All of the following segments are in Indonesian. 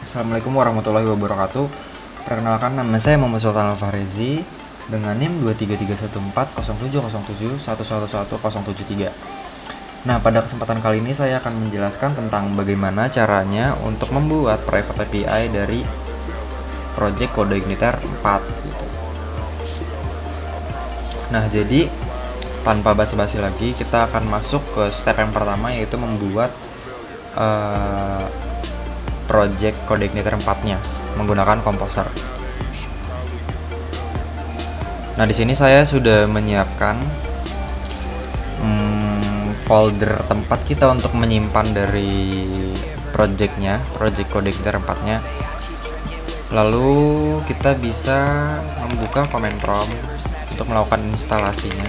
Assalamualaikum warahmatullahi wabarakatuh. Perkenalkan, nama saya Muhammad Sultan Al-Fahrezi dengan NIM 233140707111073. Nah, pada kesempatan kali ini saya akan menjelaskan tentang bagaimana caranya untuk membuat private API dari project CodeIgniter 4 gitu. Nah, jadi tanpa basa-basi lagi, kita akan masuk ke step yang pertama, yaitu membuat project CodeIgniter 4-nya menggunakan Composer. Nah, di sini saya sudah menyiapkan folder tempat kita untuk menyimpan dari project CodeIgniter 4-nya. Lalu kita bisa membuka command prompt untuk melakukan instalasinya.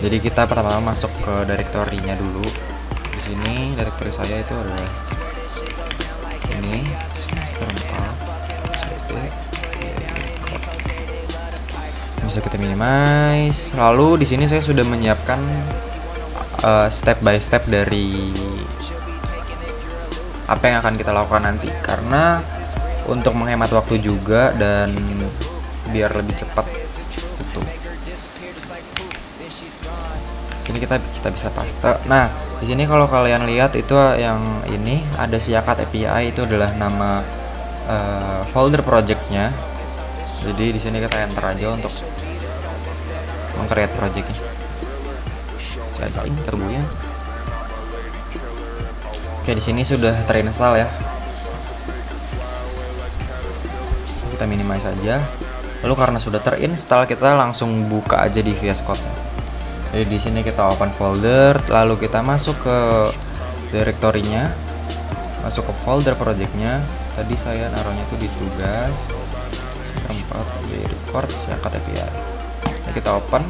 Jadi kita pertama masuk ke direktorinya dulu. Di sini direktori saya itu adalah ini semester 4 CD. Bisa kita minimize. Lalu di sini saya sudah menyiapkan step by step dari apa yang akan kita lakukan nanti, karena untuk menghemat waktu juga dan biar lebih cepat gitu. Sini kita bisa paste. Nah, di sini kalau kalian lihat itu yang ini ada Siakat API, itu adalah nama folder projectnya. Jadi di sini kita enter aja untuk meng-create projectnya. Jangan ketemunya. Oke, di sini sudah terinstall ya. Kita minimize saja. Lalu karena sudah terinstall, kita langsung buka aja di VS Code. Jadi di sini kita open folder, lalu kita masuk ke direktorinya, masuk ke folder projectnya. Tadi saya naruhnya itu di tugas sempat di record Siakat API. Ini kita open.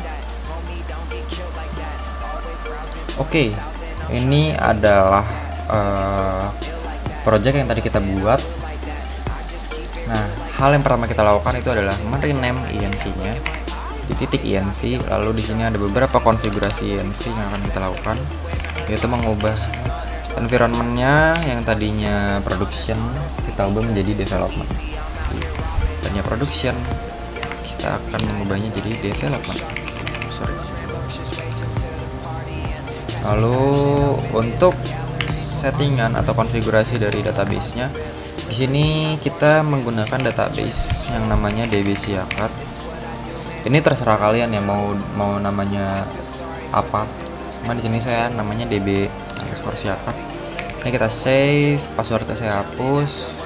Oke, ini adalah project yang tadi kita buat. Nah, hal yang pertama kita lakukan itu adalah merename env-nya di titik env. Lalu di sini ada beberapa konfigurasi env yang akan kita lakukan, yaitu mengubah environment-nya yang tadinya production kita ubah menjadi development. Tadinya production, kita akan mengubahnya jadi development. Lalu untuk settingan atau konfigurasi dari database-nya, di sini kita menggunakan database yang namanya DB Siakat. Ini terserah kalian ya mau namanya apa. Cuma di sini saya namanya DB_Siakat. Ini kita save, passwordnya saya hapus.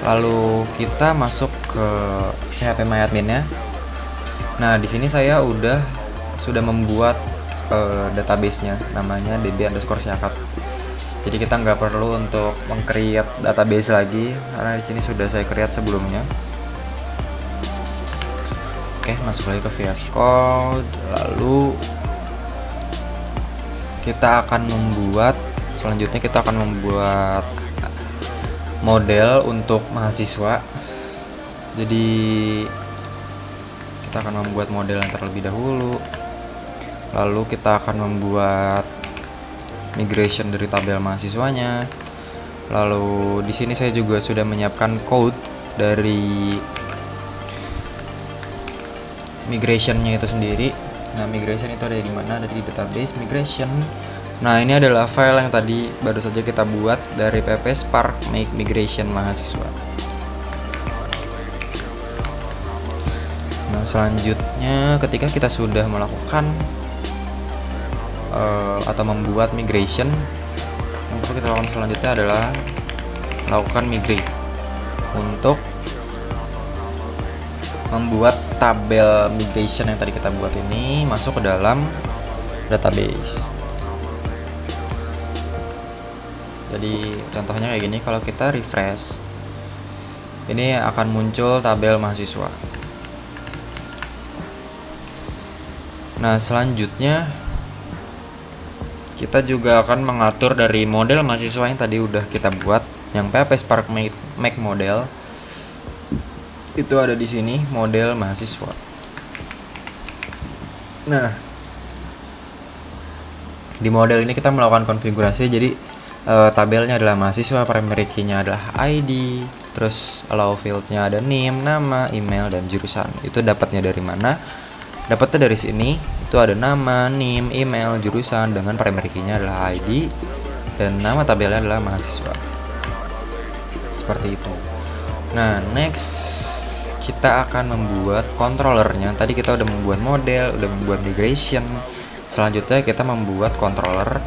Lalu kita masuk ke PHP MyAdmin-nya. Nah, di sini saya sudah membuat database-nya namanya DB_Siakat. Jadi kita nggak perlu untuk meng-create database lagi, karena di sini sudah saya create sebelumnya. Oke, masuk lagi ke VS Code. Lalu kita akan membuat model untuk mahasiswa. Jadi kita akan membuat model yang terlebih dahulu. Lalu kita akan membuat migration dari tabel mahasiswanya. Lalu di sini saya juga sudah menyiapkan code dari migration-nya itu sendiri. Nah, migration itu ada di mana? Ada di database migration. Nah, ini adalah file yang tadi baru saja kita buat dari pp spark make migration mahasiswa. Nah, selanjutnya ketika kita sudah melakukan atau membuat migration, yang perlu kita lakukan selanjutnya adalah melakukan migrate untuk membuat tabel migration yang tadi kita buat ini masuk ke dalam database. Jadi contohnya kayak gini, kalau kita refresh, ini akan muncul tabel mahasiswa. Nah, selanjutnya kita juga akan mengatur dari model mahasiswa yang tadi udah kita buat, yang PHP Spark make model. Itu ada di sini, model mahasiswa. Nah, di model ini kita melakukan konfigurasi. Jadi tabelnya adalah mahasiswa, primary key-nya adalah ID, terus allow field-nya ada name, nama, email, dan jurusan. Itu dapatnya dari mana? Dapatnya dari sini. Itu ada nama, name, email, jurusan, dengan primary key-nya adalah ID, dan nama tabelnya adalah mahasiswa. Seperti itu. Nah, next kita akan membuat controllernya. Tadi kita udah membuat model, udah membuat migration. Selanjutnya kita membuat controller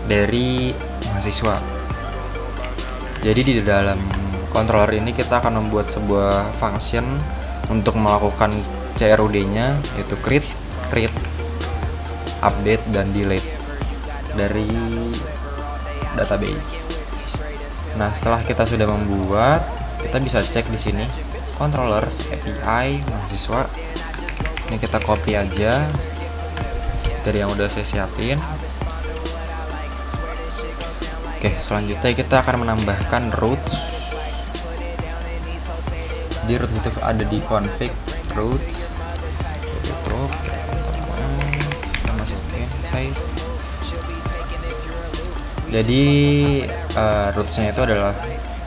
dari mahasiswa. Jadi di dalam controller ini kita akan membuat sebuah function untuk melakukan CRUD-nya, yaitu create, read, update, dan delete dari database. Nah, setelah kita sudah membuat, kita bisa cek di sini controllers API mahasiswa. Ini kita copy aja dari yang udah saya siapin. Oke, selanjutnya kita akan menambahkan roots. Di roots itu ada di config roots. Tutup. Kita masukin save. Jadi rootsnya itu adalah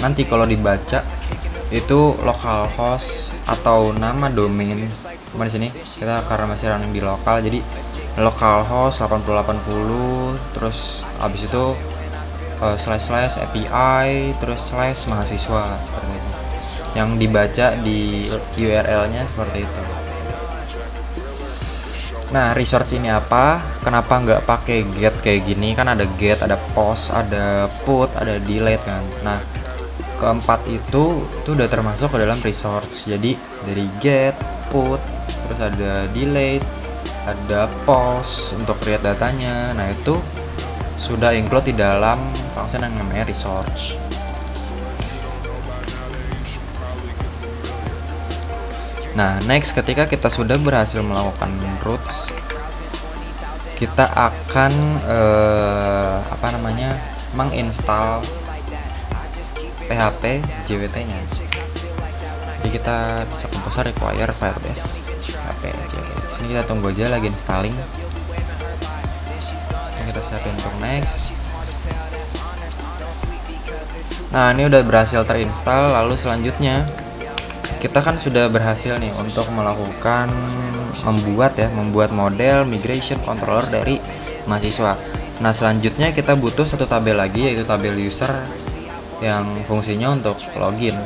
nanti kalau dibaca itu localhost atau nama domain. Di sini kita karena masih running di lokal, jadi localhost 8080, terus habis itu slash API, terus slash mahasiswa, seperti itu. Yang dibaca di URL-nya seperti itu. Nah, resource ini apa? Kenapa nggak pakai get kayak gini? Kan ada get, ada post, ada put, ada delete kan. Nah, keempat itu udah termasuk ke dalam resource. Jadi dari get, put, terus ada delete, ada post untuk create datanya. Nah, itu sudah include di dalam function yang namanya resource. Nah, next ketika kita sudah berhasil melakukan roots, kita akan menginstal PHP JWT-nya. Jadi kita bisa komposer require Firebase PHP. Sini kita tunggu aja lagi installing. Kita siapin untuk next. Nah, ini udah berhasil terinstall. Lalu selanjutnya kita kan sudah berhasil nih untuk melakukan membuat model migration controller dari mahasiswa. Nah, selanjutnya kita butuh satu tabel lagi, yaitu tabel user yang fungsinya untuk login.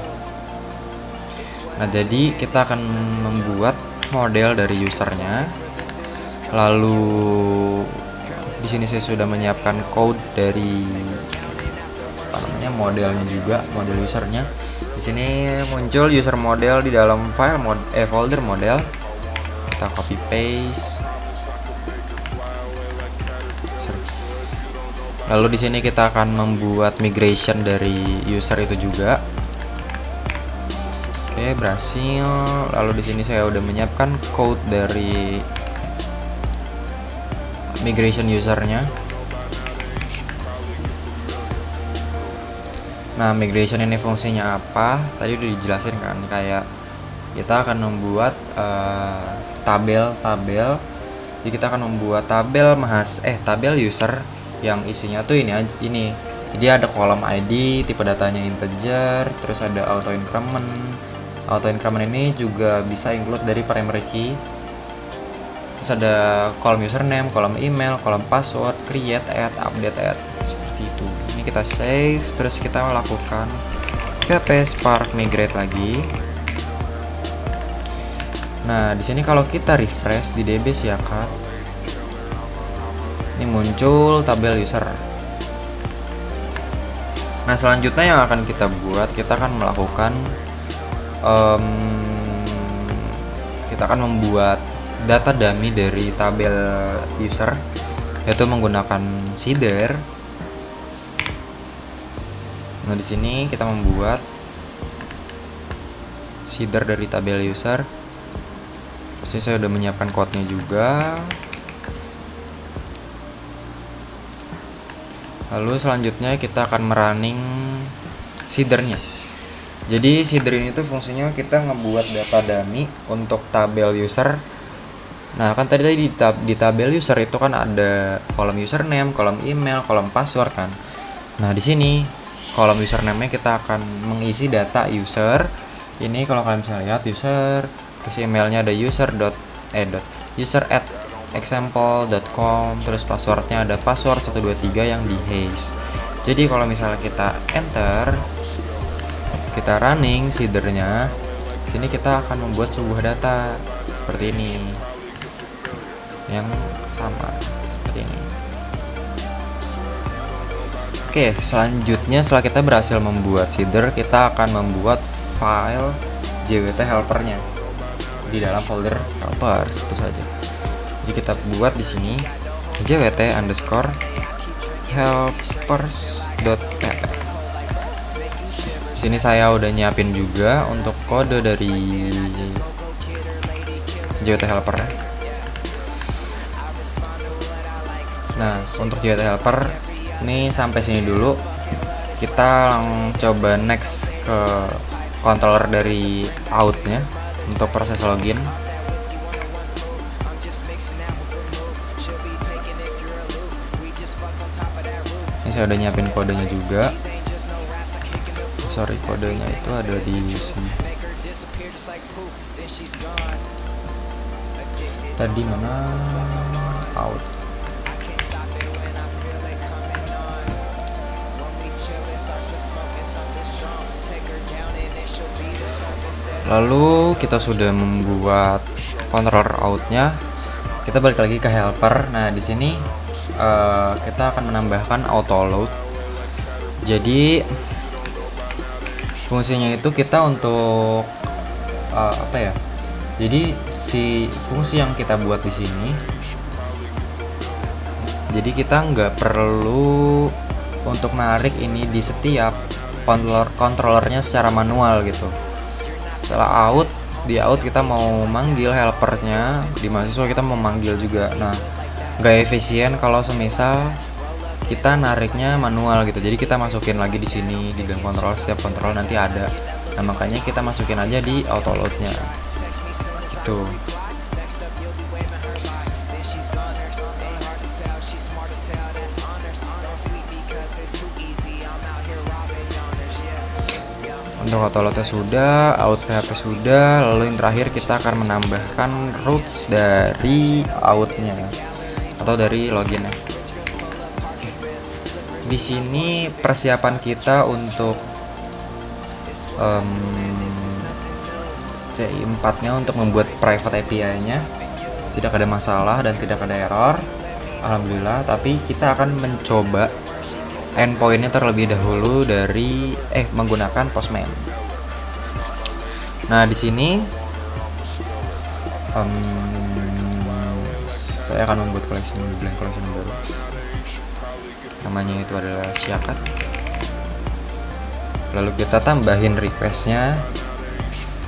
Nah, jadi kita akan membuat model dari usernya. Lalu di sini saya sudah menyiapkan code dari modelnya juga, model usernya. Di sini muncul user model di dalam file folder model. Kita copy paste. Lalu di sini kita akan membuat migration dari user itu juga. Oke, berhasil. Lalu di sini saya udah menyiapkan code dari migration usernya. Nah, migration ini fungsinya apa? Tadi udah dijelasin kan, kayak kita akan membuat tabel-tabel. Jadi kita akan membuat tabel user yang isinya tuh ini. Jadi ada kolom ID, tipe datanya integer, terus ada auto increment. Auto increment ini juga bisa include dari primary key. Terus ada kolom username, kolom email, kolom password, create, add, update, add, seperti itu. Ini kita save, terus kita melakukan php spark migrate lagi. Nah, di sini kalau kita refresh di DB Siakat, ini muncul tabel user. Nah, selanjutnya yang akan kita buat, kita akan melakukan kita akan membuat data dummy dari tabel user, yaitu menggunakan seeder. Nah, di sini kita membuat seeder dari tabel user. Pasti saya udah menyiapkan code-nya juga. Lalu selanjutnya kita akan merunning seedernya. Jadi seeder ini tuh fungsinya kita ngebuat data dummy untuk tabel user. Nah, kan tadi di tabel user itu kan ada kolom username, kolom email, kolom password kan. Nah, di sini kolom username-nya kita akan mengisi data user. Ini kalau kalian bisa lihat user, terus emailnya ada user@example.com, terus passwordnya ada password 123 yang di hash. Jadi kalau misalnya kita enter, kita running seedernya, sini kita akan membuat sebuah data seperti ini yang sama seperti ini. Oke, selanjutnya setelah kita berhasil membuat seeder, kita akan membuat file JWT helpernya di dalam folder helpers itu saja. Jadi kita buat di sini jwt_helpers.pp. Di sini saya udah nyiapin juga untuk kode dari JWT helper. Nah, untuk JWT helper ini sampai sini dulu. Kita coba next ke controller dari outnya untuk proses login. Ini saya udah nyiapin kodenya juga. Sorry, kodenya itu ada di sini. Tadi mana? Out. Lalu kita sudah membuat controller outnya. Kita balik lagi ke helper. Nah, di sini kita akan menambahkan auto load. Jadi fungsinya itu kita untuk apa ya? Jadi si fungsi yang kita buat di sini, jadi kita nggak perlu untuk narik ini di setiap controllernya secara manual gitu. Setelah di out kita mau manggil helpersnya, di mahasiswa kita mau manggil juga. Nah, nggak efisien kalau semisal kita nariknya manual gitu. Jadi kita masukin lagi di sini di dalam kontrol, setiap kontrol nanti ada. Nah, makanya kita masukin aja di auto loadnya gitu. Untuk auto loadnya sudah, out PHP sudah, lalu yang terakhir kita akan menambahkan roots dari outnya atau dari loginnya. Di sini persiapan kita untuk CI4-nya untuk membuat private API-nya tidak ada masalah dan tidak ada error, alhamdulillah. Tapi kita akan mencoba endpoint-nya terlebih dahulu dari menggunakan Postman. Nah, di sini saya akan membuat blank collection baru. Namanya itu adalah Syakat. Lalu kita tambahin request-nya.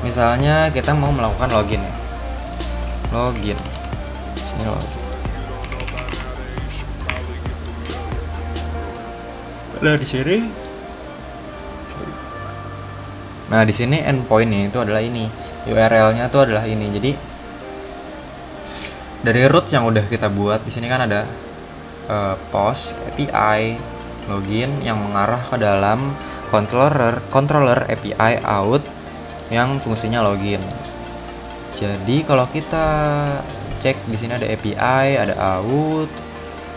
Misalnya kita mau melakukan login ya. Login. Sini login. Nah, di sini endpoint-nya itu adalah ini. URL-nya itu adalah ini. Jadi dari root yang udah kita buat, di sini kan ada post API login yang mengarah ke dalam controller API out yang fungsinya login. Jadi kalau kita cek di sini ada API, ada out,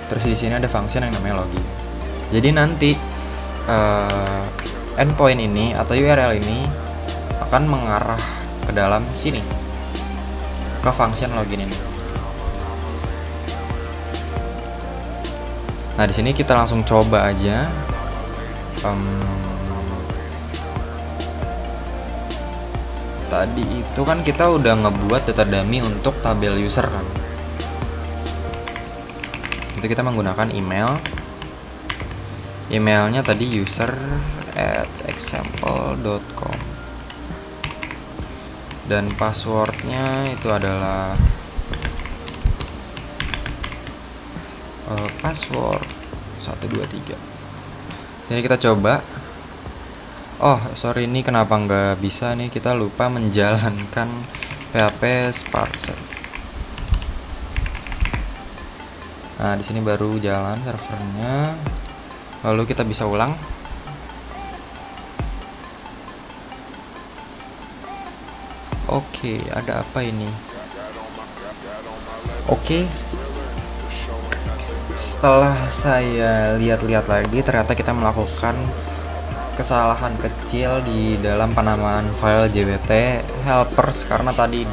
terus di sini ada function yang namanya login. Jadi nanti endpoint ini atau URL ini akan mengarah ke dalam sini, ke function login ini. Nah, di sini kita langsung coba aja. Tadi itu kan kita udah ngebuat data dummy untuk tabel user kan. Itu kita menggunakan emailnya tadi user@example.com, dan passwordnya itu adalah password 123. Sini kita coba. Oh sorry, ini kenapa nggak bisa nih, kita lupa menjalankan PHP Spark Serve. Nah, di sini baru jalan servernya. Lalu kita bisa ulang. Oke, ada apa ini? Oke. Setelah saya lihat-lihat lagi, ternyata kita melakukan kesalahan kecil di dalam penamaan file jwt helpers, karena tadi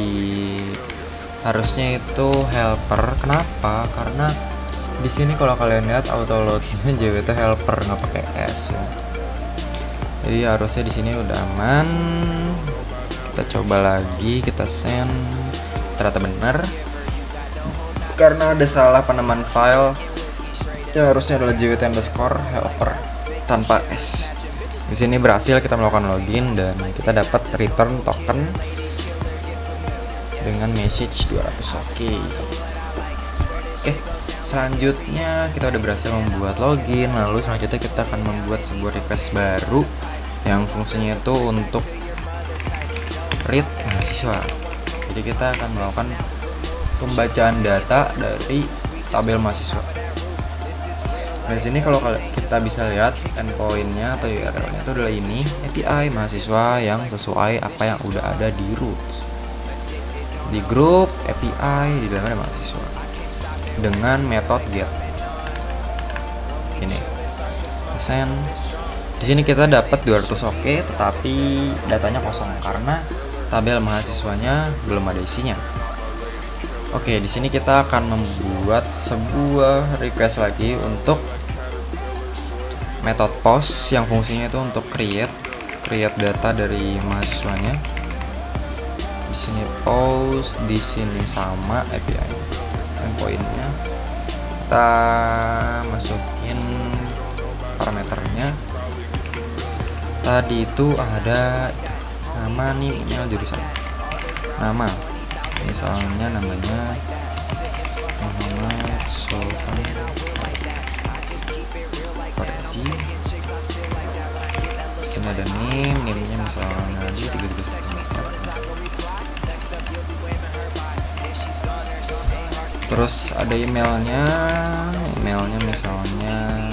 harusnya itu helper. Kenapa? Karena di sini kalau kalian lihat auto loadnya jwt helper nggak pakai s ya. Jadi harusnya di sini udah aman. Kita coba lagi, kita send, ternyata benar. Karena ada salah penamaan file, ya harusnya adalah jwt_helper tanpa s. Di sini berhasil kita melakukan login dan kita dapat return token dengan message 200. Oke, selanjutnya kita udah berhasil membuat login. Lalu selanjutnya kita akan membuat sebuah request baru yang fungsinya itu untuk read mahasiswa. Jadi kita akan melakukan pembacaan data dari tabel mahasiswa. Dari sini kalau kita bisa lihat endpointnya atau URL-nya itu adalah ini, API mahasiswa yang sesuai apa yang udah ada di roots. Di grup API di dalamnya ada mahasiswa dengan metode get. Ini send. Di sini kita dapat 200 tetapi datanya kosong karena tabel mahasiswanya belum ada isinya. Oke, di sini kita akan membuat sebuah request lagi untuk metode post yang fungsinya itu untuk create data dari mahasiswanya. Di sini post, di sini sama API endpointnya. Kita masukin parameternya. Tadi itu ada nama, nih, email, jurusan. Nama, misalnya namanya Muhammad Sultan Farezi. Sini ada name-nya misalnya di 33. Terus ada emailnya misalnya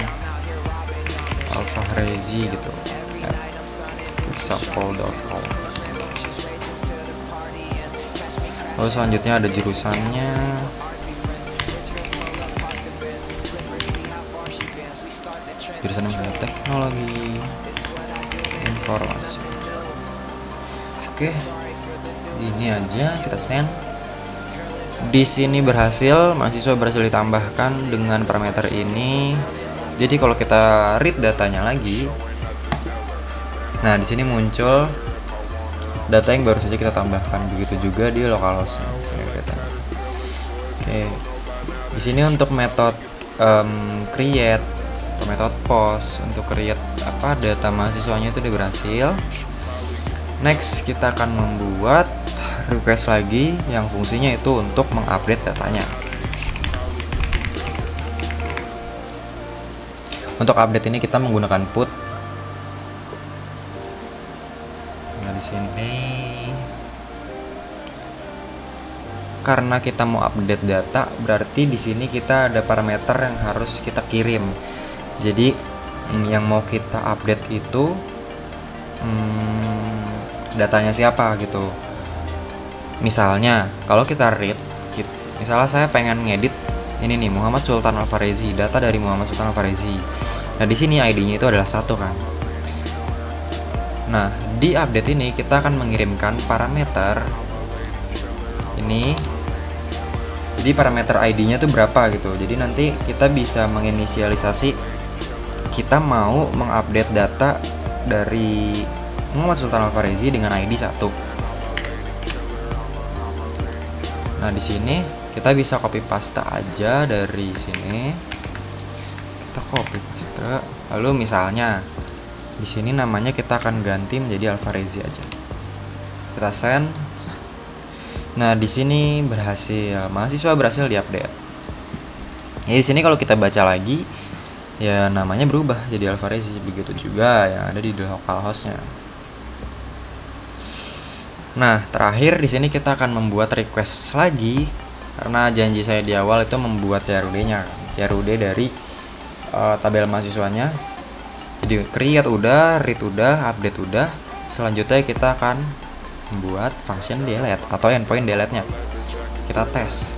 alfahrezi gitu, example.com. Lalu selanjutnya ada jurusannya. Jurusan misalnya teknologi informasi. Oke, ini aja kita send. Di sini berhasil, mahasiswa berhasil ditambahkan dengan parameter ini. Jadi kalau kita read datanya lagi, nah di sini muncul data yang baru saja kita tambahkan. Begitu juga di localhost. Oke, di sini untuk metode create atau metode post untuk create data mahasiswanya itu udah berhasil. Next kita akan membuat request lagi yang fungsinya itu untuk mengupdate datanya. Untuk update ini kita menggunakan put. Nah di sini karena kita mau update data, berarti di sini kita ada parameter yang harus kita kirim. Jadi yang mau kita update itu datanya siapa gitu. Misalnya kalau kita read, misalnya saya pengen ngedit ini nih Muhammad Sultan Alfarezi, data dari Muhammad Sultan Alfarezi. Nah di sini ID-nya itu adalah 1 kan. Nah di update ini kita akan mengirimkan parameter ini. Jadi parameter ID-nya itu berapa gitu. Jadi nanti kita bisa menginisialisasi kita mau mengupdate data dari Muhammad Sultan Alfarezi dengan ID 1. Nah, di sini kita bisa copy paste aja dari sini. Kita copy paste. Lalu misalnya di sini namanya kita akan ganti menjadi Alfarezi aja. Kita send. Nah, di sini berhasil. Mahasiswa berhasil diupdate. Ya, di sini kalau kita baca lagi ya namanya berubah jadi Alfarezi. Begitu juga yang ada di localhost-nya. Nah, terakhir di sini kita akan membuat request lagi karena janji saya di awal itu membuat CRUD-nya, CRUD dari tabel mahasiswanya. Jadi create udah, read udah, update udah. Selanjutnya kita akan membuat function delete atau endpoint delete-nya. Kita tes.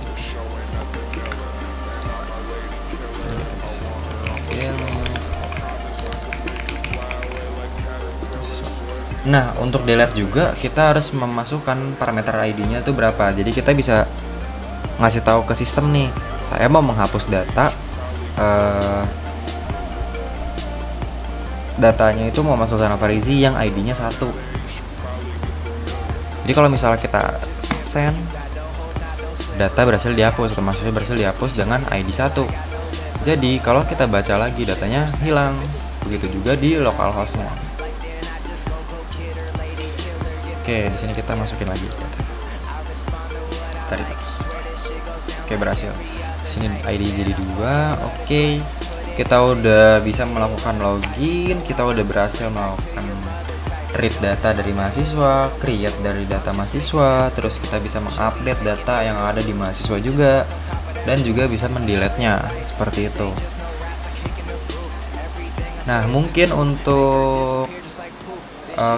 Nah, untuk delete juga kita harus memasukkan parameter ID-nya itu berapa. Jadi kita bisa ngasih tahu ke sistem nih, saya mau menghapus data, datanya itu mau masuk sana Farizi yang ID-nya 1. Jadi kalau misalnya kita send, data berhasil dihapus atau maksudnya berhasil dihapus dengan ID 1. Jadi kalau kita baca lagi datanya hilang. Begitu juga di localhost-nya. Oke, di sini kita masukin lagi data. Tadi. Oke, berhasil. Di sini ID jadi 2. Oke. Kita udah bisa melakukan login, kita udah berhasil melakukan read data dari mahasiswa, create dari data mahasiswa, terus kita bisa mengupdate data yang ada di mahasiswa juga, dan juga bisa mendelete-nya seperti itu. Nah, mungkin untuk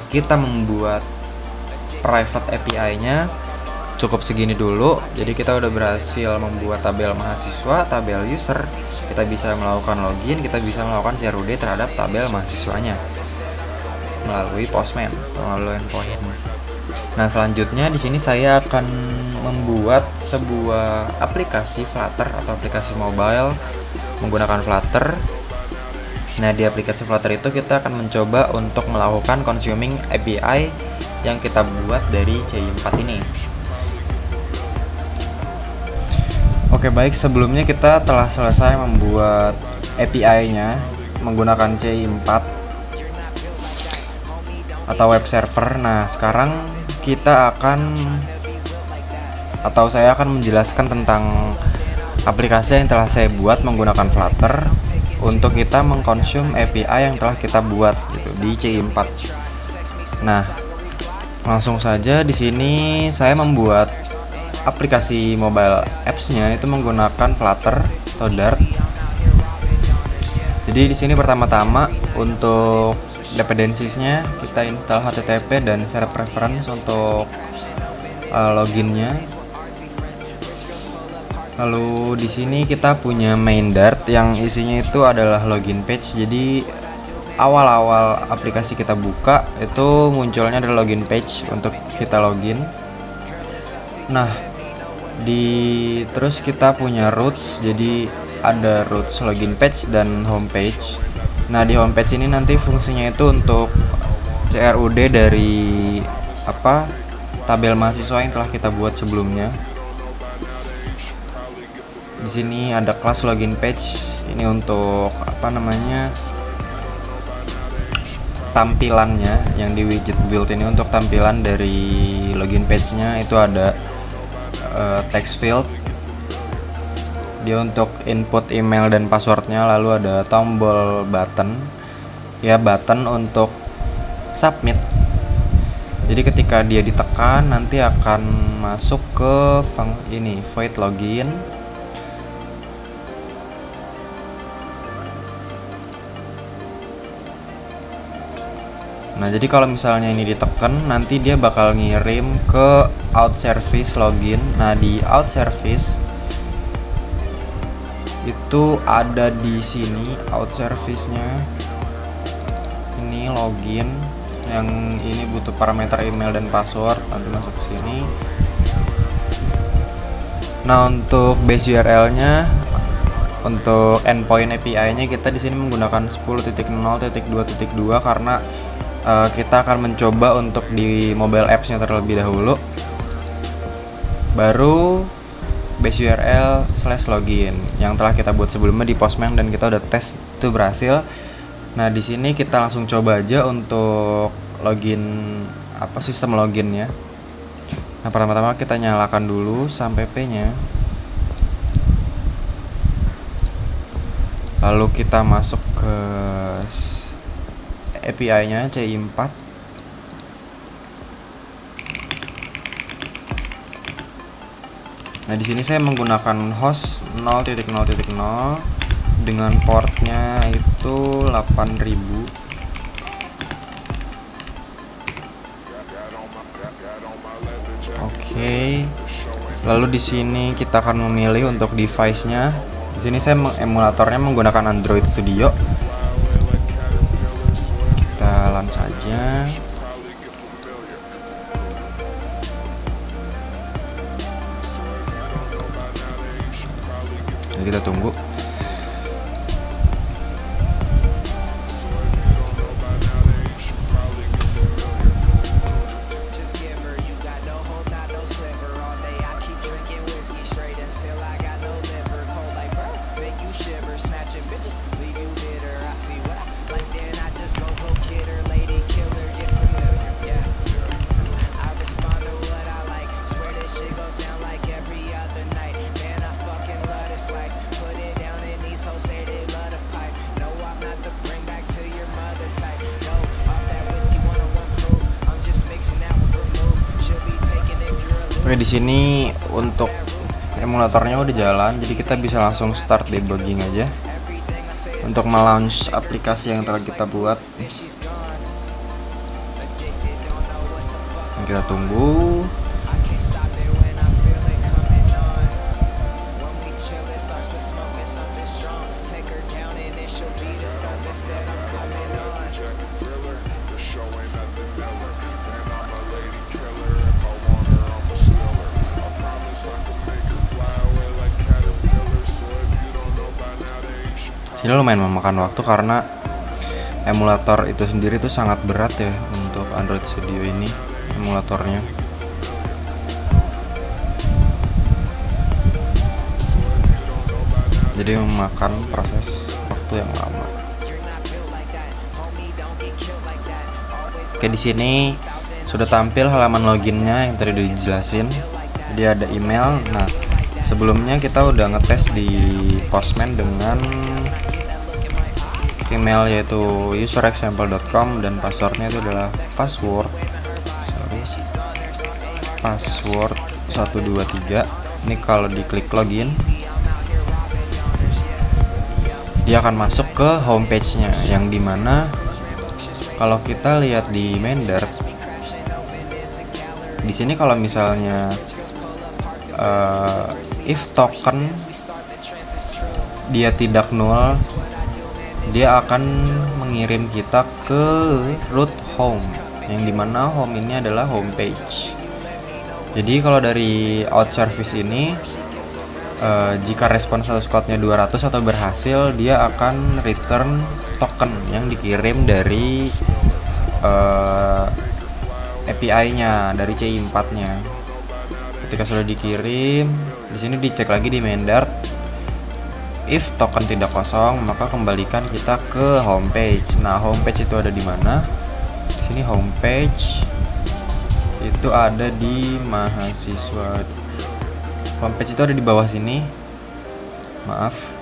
kita membuat private API-nya cukup segini dulu. Jadi kita udah berhasil membuat tabel mahasiswa, tabel user. Kita bisa melakukan login, kita bisa melakukan CRUD terhadap tabel mahasiswanya melalui Postman atau melalui endpoint. Nah, selanjutnya di sini saya akan membuat sebuah aplikasi Flutter atau aplikasi mobile menggunakan Flutter. Nah, di aplikasi Flutter itu kita akan mencoba untuk melakukan consuming API yang kita buat dari CI4 ini. Oke, baik, sebelumnya kita telah selesai membuat API-nya menggunakan CI4 atau web server. Nah, sekarang saya akan menjelaskan tentang aplikasi yang telah saya buat menggunakan Flutter untuk kita mengkonsum API yang telah kita buat gitu di CI4. Nah, langsung saja di sini saya membuat aplikasi mobile apps-nya itu menggunakan Flutter atau Dart. Jadi di sini pertama-tama untuk dependencies-nya kita install HTTP dan share preference untuk loginnya. Lalu di sini kita punya main Dart yang isinya itu adalah login page. Jadi awal-awal aplikasi kita buka itu munculnya adalah login page untuk kita login. Nah, terus kita punya roots. Jadi ada roots, login page, dan home page. Nah, di home page ini nanti fungsinya itu untuk CRUD dari tabel mahasiswa yang telah kita buat sebelumnya. Di sini ada kelas login page. Ini untuk tampilannya yang di widget build ini. Untuk tampilan dari login page-nya itu ada text field. Dia untuk input email dan passwordnya. Lalu ada tombol button untuk submit. Jadi ketika dia ditekan nanti akan masuk ke void login. Nah, jadi kalau misalnya ini ditekan, nanti dia bakal ngirim ke out service login. Nah, di out service itu ada di sini out service-nya. Ini login, yang ini butuh parameter email dan password, nanti masuk ke sini. Nah, untuk base URL-nya, untuk endpoint API-nya kita di sini menggunakan 10.0.2.2 karena kita akan mencoba untuk di mobile apps-nya terlebih dahulu, baru base URL /login yang telah kita buat sebelumnya di Postman dan kita udah tes itu berhasil. Nah, di sini kita langsung coba aja untuk login sistem loginnya. Nah, pertama-tama kita nyalakan dulu SAMPP-nya. Lalu kita masuk ke API-nya CI4. Nah, di sini saya menggunakan host 0.0.0 dengan portnya itu 8000. Oke. Lalu di sini kita akan memilih untuk device-nya. Di sini saya emulatornya menggunakan Android Studio. Kita launch saja. Jadi kita tunggu. Oke, di sini untuk emulatornya udah jalan, jadi kita bisa langsung start debugging aja untuk melaunch aplikasi yang telah kita buat. Dan kita tunggu. Ini lumayan memakan waktu karena emulator itu sendiri tuh sangat berat ya untuk Android Studio ini emulatornya. Jadi memakan proses waktu yang lama. Oke, di sini sudah tampil halaman loginnya yang tadi udah dijelasin. Jadi ada email. Nah, sebelumnya kita udah ngetes di Postman dengan email yaitu userexample.com dan passwordnya itu adalah password 123. Ini kalau diklik login dia akan masuk ke homepage-nya, yang dimana kalau kita lihat di Mendert di sini kalau misalnya if token dia tidak nol, dia akan mengirim kita ke root home, yang dimana home ini adalah homepage. Jadi kalau dari out service ini jika respon status code-nya 200 atau berhasil, dia akan return token yang dikirim dari API-nya, dari CI4-nya. Ketika sudah dikirim, di sini dicek lagi di Mendert. If token tidak kosong, maka kembalikan kita ke homepage. Nah, homepage itu ada di mana? Di sini homepage itu ada di mahasiswa. Homepage itu ada di bawah sini. Maaf.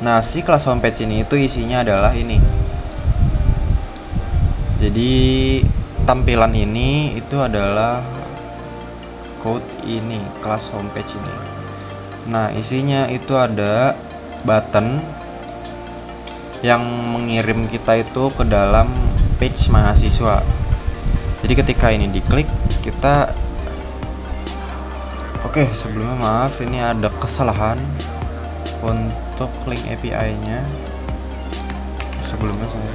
Nah, si kelas homepage ini itu isinya adalah ini. Jadi tampilan ini itu adalah code ini, kelas homepage ini. Nah, isinya itu ada button yang mengirim kita itu ke dalam page mahasiswa. Jadi ketika ini diklik, kita sebelumnya maaf, ini ada kesalahan untuk link API-nya. Sebelumnya saya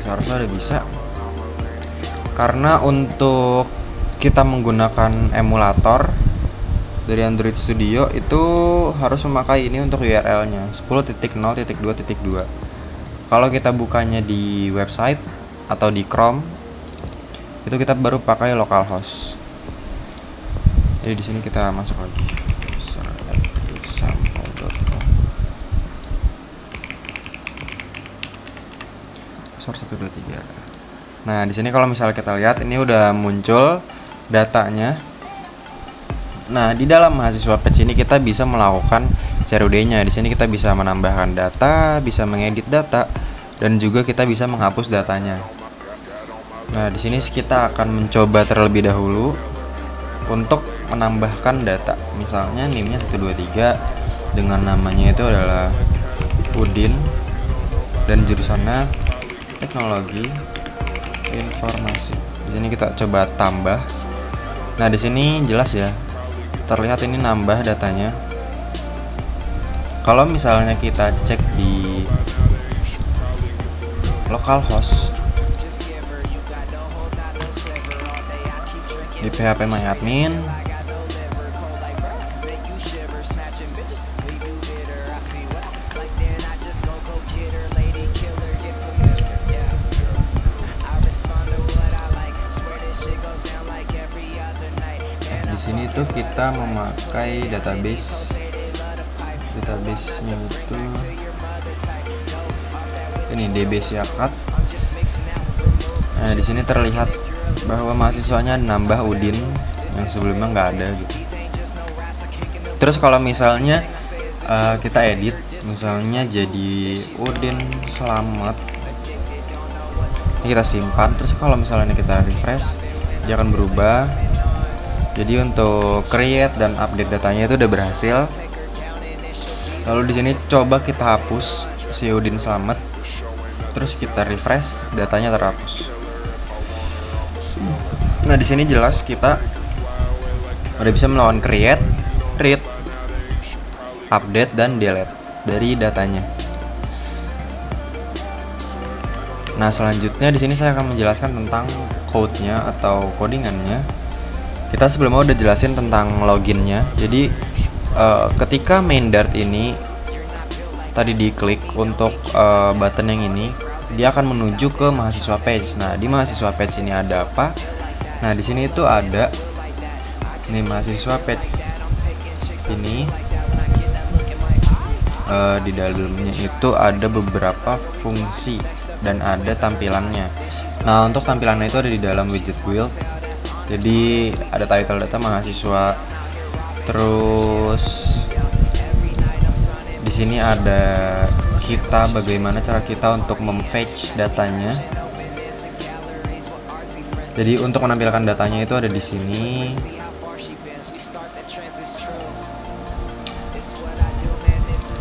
seharusnya udah bisa, karena untuk kita menggunakan emulator dari Android Studio itu harus memakai ini untuk URL-nya 10.0.2.2. Kalau kita bukanya di website atau di Chrome itu kita baru pakai localhost. Jadi di sini kita masuk lagi user@example.com. Source 123. Nah, di sini kalau misalnya kita lihat ini udah muncul datanya. Nah, di dalam mahasiswa page ini kita bisa melakukan CRUD-nya. Di sini kita bisa menambahkan data, bisa mengedit data, dan juga kita bisa menghapus datanya. Nah, di sini kita akan mencoba terlebih dahulu untuk menambahkan data. Misalnya NIM-nya 123 dengan namanya itu adalah Udin dan jurusannya Teknologi Informasi. Di sini kita coba tambah. Nah, di sini jelas ya. Terlihat ini nambah datanya. Kalau misalnya kita cek di localhost di PHP MyAdmin, di sini tuh kita memakai database-nya itu ini DB Siakat. Nah, di sini terlihat bahwa mahasiswanya nambah Udin yang sebelumnya nggak ada gitu. Terus kalau misalnya kita edit, misalnya jadi Udin Selamat, ini kita simpan. Terus kalau misalnya kita refresh, dia akan berubah. Jadi untuk create dan update datanya itu udah berhasil. Lalu di sini coba kita hapus si Udin Selamat. Terus kita refresh, datanya terhapus. Nah, di sini jelas kita udah bisa melakukan create, read, update, dan delete dari datanya. Nah, selanjutnya di sini saya akan menjelaskan tentang code-nya atau codingannya. Kita sebelumnya udah jelasin tentang loginnya. Jadi ketika main Dart ini tadi diklik untuk button yang ini, dia akan menuju ke mahasiswa page. Nah, di mahasiswa page ini ada apa? Nah, di sini itu ada ini mahasiswa page ini. Di dalamnya itu ada beberapa fungsi dan ada tampilannya. Nah, untuk tampilannya itu ada di dalam widget build. Jadi ada title data mahasiswa. Terus di sini ada kita, bagaimana cara kita untuk memfetch datanya. Jadi untuk menampilkan datanya itu ada di sini.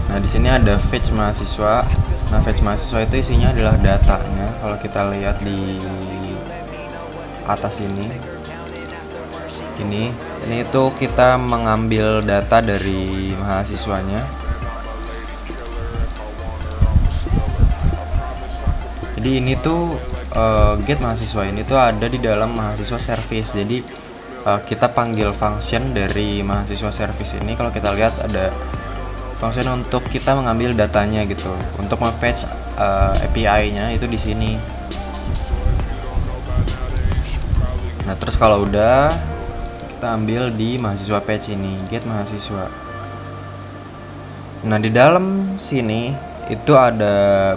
Nah, di sini ada fetch mahasiswa. Nah, fetch mahasiswa itu isinya adalah datanya. Kalau kita lihat di atas ini itu kita mengambil data dari mahasiswanya. Jadi ini tuh get mahasiswa ini tuh ada di dalam mahasiswa service. Jadi kita panggil function dari mahasiswa service ini. Kalau kita lihat ada function untuk kita mengambil datanya gitu. Untuk nge-fetch API-nya itu di sini. Nah, terus kalau udah kita ambil di mahasiswa page ini, get mahasiswa. Nah, di dalam sini itu ada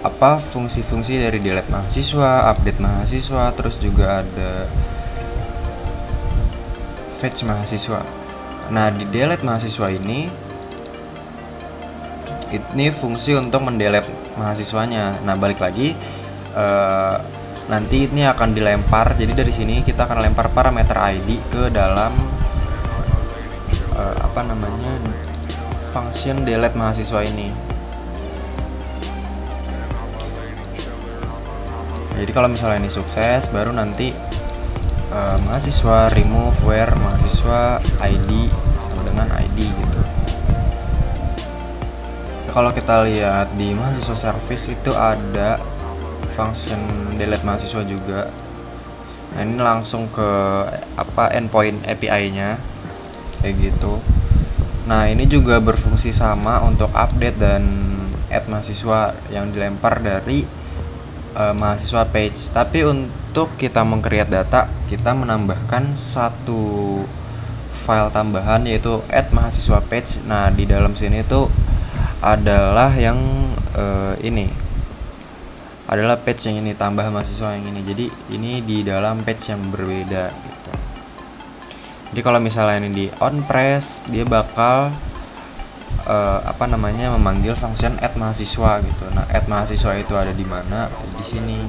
apa fungsi-fungsi dari delete mahasiswa, update mahasiswa, terus juga ada fetch mahasiswa. Nah, di delete mahasiswa ini fungsi untuk mendelete mahasiswanya. Nah, balik lagi nanti ini akan dilempar. Jadi dari sini kita akan lempar parameter ID ke dalam function delete mahasiswa ini. Jadi kalau misalnya ini sukses, baru nanti mahasiswa remove where mahasiswa ID sama dengan ID gitu. Kalau kita lihat di mahasiswa service itu ada function delete mahasiswa juga. Nah, ini langsung ke endpoint API-nya kayak gitu. Nah, ini juga berfungsi sama untuk update dan add mahasiswa yang dilempar dari mahasiswa page. Tapi untuk kita meng-create data, kita menambahkan satu file tambahan yaitu add mahasiswa page. Nah, di dalam sini tuh adalah yang ini adalah page yang ini, tambah mahasiswa yang ini. Jadi ini di dalam page yang berbeda gitu. Jadi kalau misalnya ini di on press, dia bakal memanggil function add mahasiswa gitu. Nah, add mahasiswa itu ada di mana? Di sini.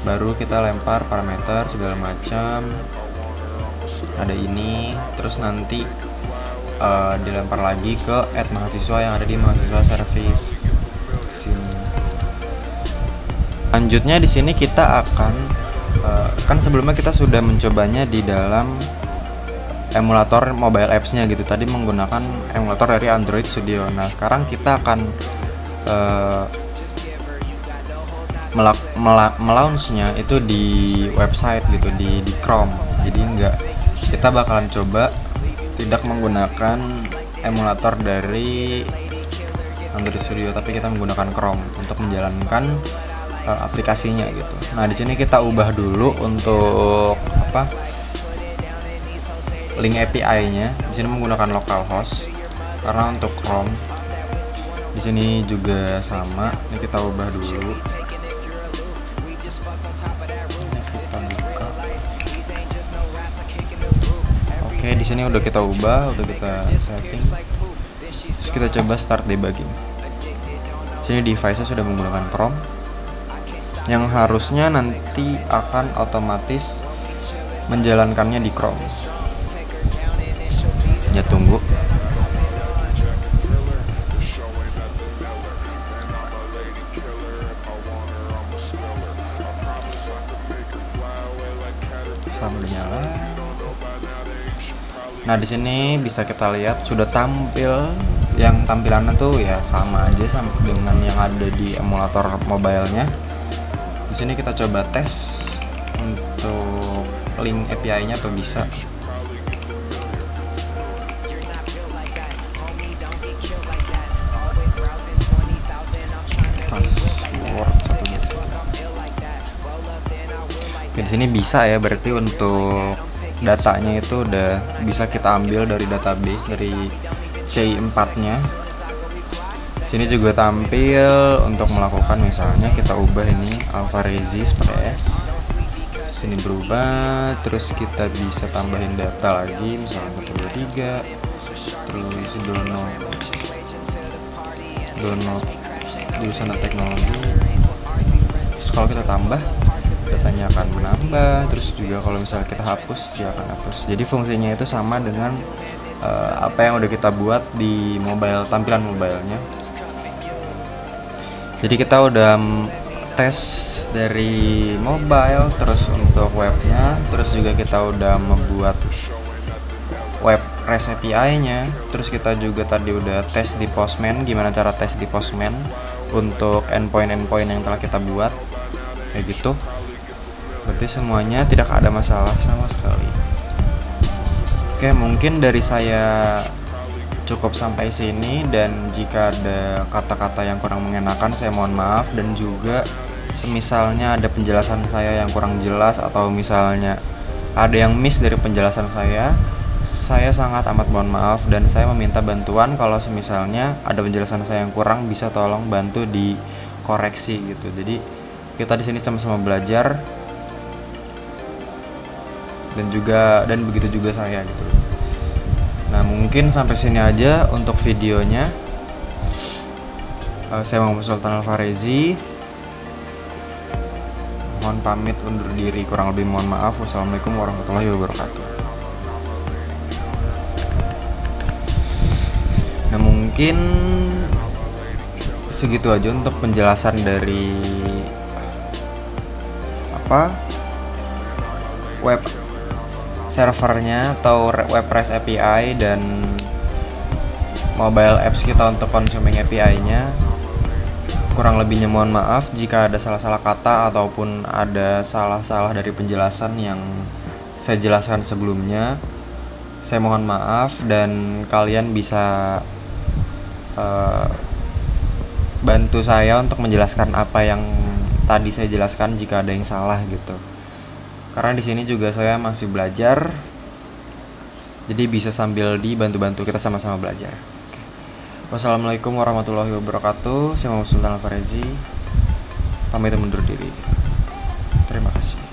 Baru kita lempar parameter segala macam. Ada ini, terus nanti dilempar lagi ke add mahasiswa yang ada di mahasiswa service sini. Lanjutnya di sini kita akan kan sebelumnya kita sudah mencobanya di dalam emulator mobile apps-nya gitu. Tadi menggunakan emulator dari Android Studio. Nah, sekarang kita akan melaunchnya itu di website gitu, di Chrome. Jadi kita bakalan coba tidak menggunakan emulator dari Android Studio, tapi kita menggunakan Chrome untuk menjalankan aplikasinya gitu. Nah, di sini kita ubah dulu untuk link API-nya. Di sini menggunakan localhost karena untuk Chrome. Di sini juga sama. Ini kita ubah dulu. Oke, di sini udah kita ubah, udah kita setting. Terus kita coba start debugging. Di sini device-nya sudah menggunakan Chrome. Yang harusnya nanti akan otomatis menjalankannya di Chrome. Ya, tunggu. Sama nyala. Nah, di sini bisa kita lihat sudah tampil, yang tampilannya tuh ya sama aja sama dengan yang ada di emulator mobilenya. Di sini kita coba tes untuk link API-nya apa bisa. Password 1. Oke, di sini bisa ya, berarti untuk datanya itu udah bisa kita ambil dari database dari C4-nya. Sini juga tampil untuk melakukan, misalnya kita ubah ini Alvarezi seperti S. Sini berubah, terus kita bisa tambahin data lagi, misalnya 123, terus download jurusan teknologi. Terus kalau kita tambah, datanya akan menambah. Terus juga kalau misalnya kita hapus, dia akan hapus. Jadi fungsinya itu sama dengan apa yang udah kita buat di tampilan mobilenya. Jadi kita udah tes dari mobile, terus untuk webnya, terus juga kita udah membuat web REST API-nya. Terus kita juga tadi udah tes di Postman, gimana cara tes di Postman untuk endpoint yang telah kita buat, kayak gitu. Berarti semuanya tidak ada masalah sama sekali. Oke, mungkin dari saya cukup sampai sini, dan jika ada kata-kata yang kurang mengenakan saya mohon maaf, dan juga semisalnya ada penjelasan saya yang kurang jelas atau misalnya ada yang miss dari penjelasan saya sangat amat mohon maaf, dan saya meminta bantuan kalau semisalnya ada penjelasan saya yang kurang, bisa tolong bantu dikoreksi gitu. Jadi kita di sini sama-sama belajar, dan begitu juga saya gitu. Nah, mungkin sampai sini aja untuk videonya. Saya Muhammad Sultan Alvarezi. Mohon pamit undur diri, kurang lebih mohon maaf. Wassalamualaikum warahmatullahi wabarakatuh. Nah, mungkin segitu aja untuk penjelasan dari web servernya atau web REST API dan mobile apps kita untuk consuming API-nya. Kurang lebihnya mohon maaf jika ada salah-salah kata ataupun ada salah-salah dari penjelasan yang saya jelaskan sebelumnya. Saya mohon maaf, dan kalian bisa bantu saya untuk menjelaskan apa yang tadi saya jelaskan jika ada yang salah gitu. Karena di sini juga saya masih belajar, jadi bisa sambil dibantu-bantu, kita sama-sama belajar. Wassalamualaikum warahmatullahi wabarakatuh. Saya Muhammad Sultan Alvarezi, pamit undur diri. Terima kasih.